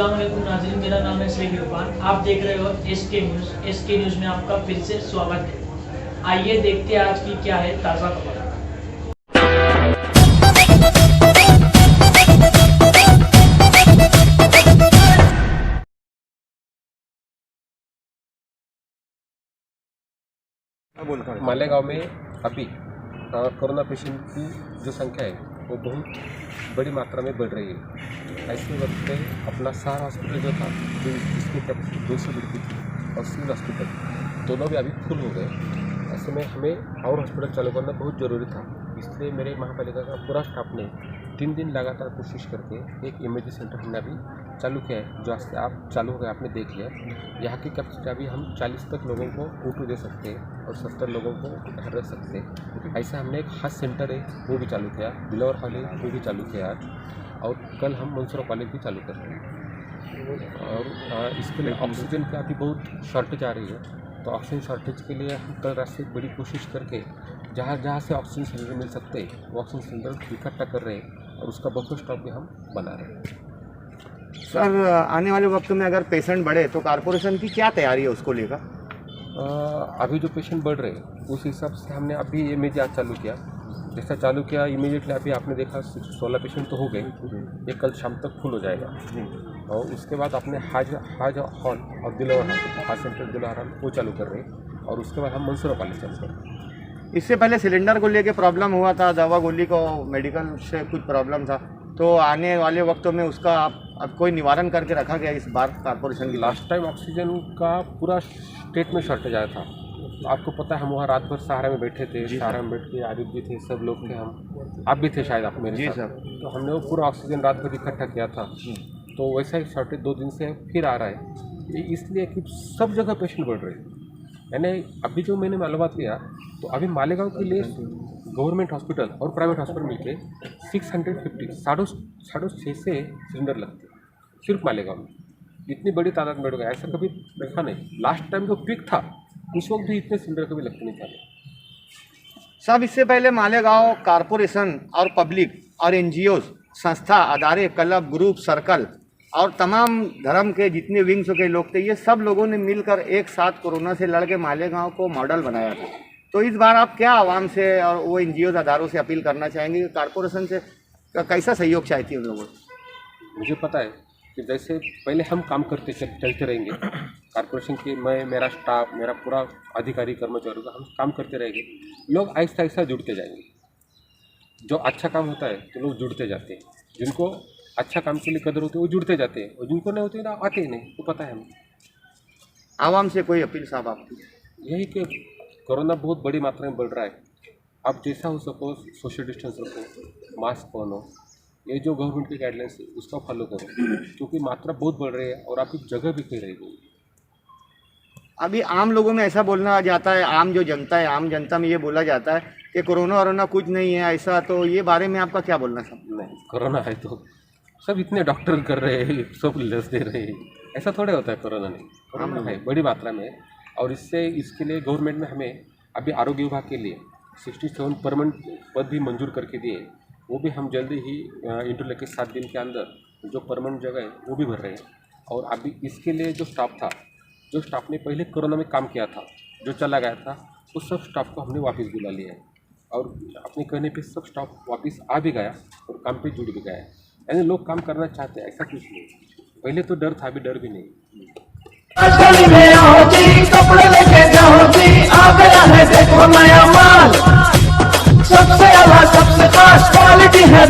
अस्सलाम वालेकुम नाज़रीन, मेरा नाम है शेख इरफान। आप देख रहे हो एसके न्यूज़। एसके न्यूज़ में आपका फिर से स्वागत है। आइए देखते हैं आज की क्या है ताज़ा खबर। मालेगांव में अभी कोरोना पेशेंट की जो संख्या है वो बहुत बड़ी मात्रा में बढ़ रही है। ऐसे वक्त पे अपना सहारा हॉस्पिटल जो था, जो जिसकी कैपेसिटी 200 बेड की थी, और सिविल हॉस्पिटल दोनों भी अभी फुल हो गए। ऐसे में हमें और हॉस्पिटल चालू करना बहुत ज़रूरी था। इसलिए मेरे महापालिका का पूरा स्टाफ ने 3 दिन लगातार कोशिश करके एक इमरजेंसी सेंटर हमने अभी चालू किया है, जो आज आप चालू हो गया, आपने देख लिया। यहाँ की कैपेसिटी अभी हम 40 तक लोगों को O2 दे सकते हैं और 70 लोगों को घर रख सकते हैं। ऐसा हमने एक हाथ सेंटर है वो भी चालू किया, दिलावर हॉल है वो भी चालू किया आज, और कल हम मंसूरा कॉलेज भी चालू कर रहे हैं। और इसके लिए ऑक्सीजन की अभी बहुत शॉर्टेज आ रही है, तो ऑक्सीजन शॉर्टेज के लिए हम कल रात से बड़ी कोशिश करके जहाँ जहाँ से ऑक्सीजन सिलेंडर मिल सकते हैं वो ऑक्सीजन सिलेंडर इकट्ठा कर रहे हैं, और उसका बफर स्टॉक भी हम बना रहे हैं। सर, आने वाले वक्त में अगर पेशेंट बढ़े तो कॉर्पोरेशन की क्या तैयारी है उसको लेकर? अभी जो पेशेंट बढ़ रहे हैं उस हिसाब से हमने अभी ये मेज आज चालू किया। जैसा चालू किया इमीडिएटली अभी आपने देखा 16 पेशेंट तो हो गए, ये कल शाम तक फुल हो जाएगा। और उसके बाद अपने हाज हॉल और दिलावर हॉल, हाज सेंटर दिलावर हॉल वो चालू कर रहे हैं, और उसके बाद हम मंसूरा कॉलेज चालू कर रहे हैं। इससे पहले सिलेंडर को लेके प्रॉब्लम हुआ था, दवा गोली को मेडिकल से कुछ प्रॉब्लम था, तो आने वाले वक्तों में उसका अब कोई निवारण करके रखा गया इस बार कॉर्पोरेशन की? लास्ट टाइम ऑक्सीजन का पूरा स्टेट में शॉर्टेज आया था, तो आपको पता है हम वहाँ रात भर सहारा में बैठे थे। सहारा में बैठ के आरिफ भी थे, सब लोग थे, हम आप भी थे शायद, आप मेरे साथ। तो हमने वो पूरा ऑक्सीजन रात भर इकट्ठा किया था। तो वैसा ही शॉर्टेज 2 दिन से फिर आ रहा है, ये इसलिए कि सब जगह पेशेंट बढ़ रहे हैं। मैंने अभी जो मैंने मालूमात लिया, तो अभी मालेगांव के लिए गवर्नमेंट हॉस्पिटल और प्राइवेट हॉस्पिटल मिलके 650 650 सिलेंडर लगते सिर्फ मालेगांव में। इतनी बड़ी तादाद में बढ़ गया, ऐसा कभी देखा नहीं। लास्ट टाइम जो पीक था उस वक्त भी इतने सिलेंडर कभी लगते नहीं था। सब इससे पहले मालेगांव कॉर्पोरेशन और पब्लिक और NGOs, संस्था, अदारे, क्लब, ग्रुप, सर्कल और तमाम धर्म के जितने विंग्स के लोग थे, ये सब लोगों ने मिलकर एक साथ कोरोना से लड़ के मालेगांव को मॉडल बनाया था। तो इस बार आप क्या आवाम से और वो NGOs अदारों से अपील करना चाहेंगे कि कॉर्पोरेशन से कैसा सहयोग चाहती है उन लोगों? मुझे पता है कि जैसे पहले हम काम करते चलते रहेंगे, कॉर्पोरेशन की मैं, मेरा स्टाफ, मेरा पूरा अधिकारी कर्मचारी का हम काम करते रहेंगे, लोग आहिस्ता आहिस्ता जुड़ते जाएंगे। जो अच्छा काम होता है तो लोग जुड़ते जाते हैं, जिनको अच्छा काम के लिए कदर होती है वो जुड़ते जाते हैं, और जिनको नहीं होती है ना आते ही नहीं, तो पता है हमें। आवाम से कोई अपील साहब आपकी? यही कि कोरोना बहुत बड़ी मात्रा में बढ़ रहा है, आप जैसा हो सको सोशल डिस्टेंस रखो, मास्क पहनो, ये जो गवर्नमेंट की गाइडलाइंस है उसका फॉलो करो, क्योंकि मात्रा बहुत बढ़ रही है और आपकी जगह भी कहीं रहेगी। अभी आम लोगों में ऐसा बोलना जाता है, आम जो जनता है, आम जनता में ये बोला जाता है कि कोरोना वरोना कुछ नहीं है ऐसा, तो ये बारे में आपका क्या बोलना सब? नहीं, कोरोना है तो सब इतने डॉक्टर कर रहे हैं, सब लस दे रहे हैं, ऐसा थोड़े होता है। कोरोना नहीं, कोरोना है बड़ी मात्रा में, और इसके लिए गवर्नमेंट ने हमें अभी आरोग्य विभाग के लिए 67 परमानेंट पद भी मंजूर करके दिए। वो भी हम जल्दी ही इंटरव्यू लेके 7 दिन के अंदर जो परमानेंट जगह है वो भी भर रहे हैं। और अभी इसके लिए जो स्टाफ था, जो स्टाफ ने पहले कोरोना में काम किया था, जो चला गया था, उस सब स्टाफ को हमने वापस बुला लिया है, और अपने कहने पे सब स्टाफ वापस आ भी गया और काम पे जुड़ भी गया है। यानी लोग काम करना चाहते हैं, ऐसा कुछ नहीं। पहले तो डर था, अभी डर भी नहीं। कपड़े लेके जाओ जी, आ गया है देखो नया माल, सबसे अलग सबसे खास क्वालिटी है।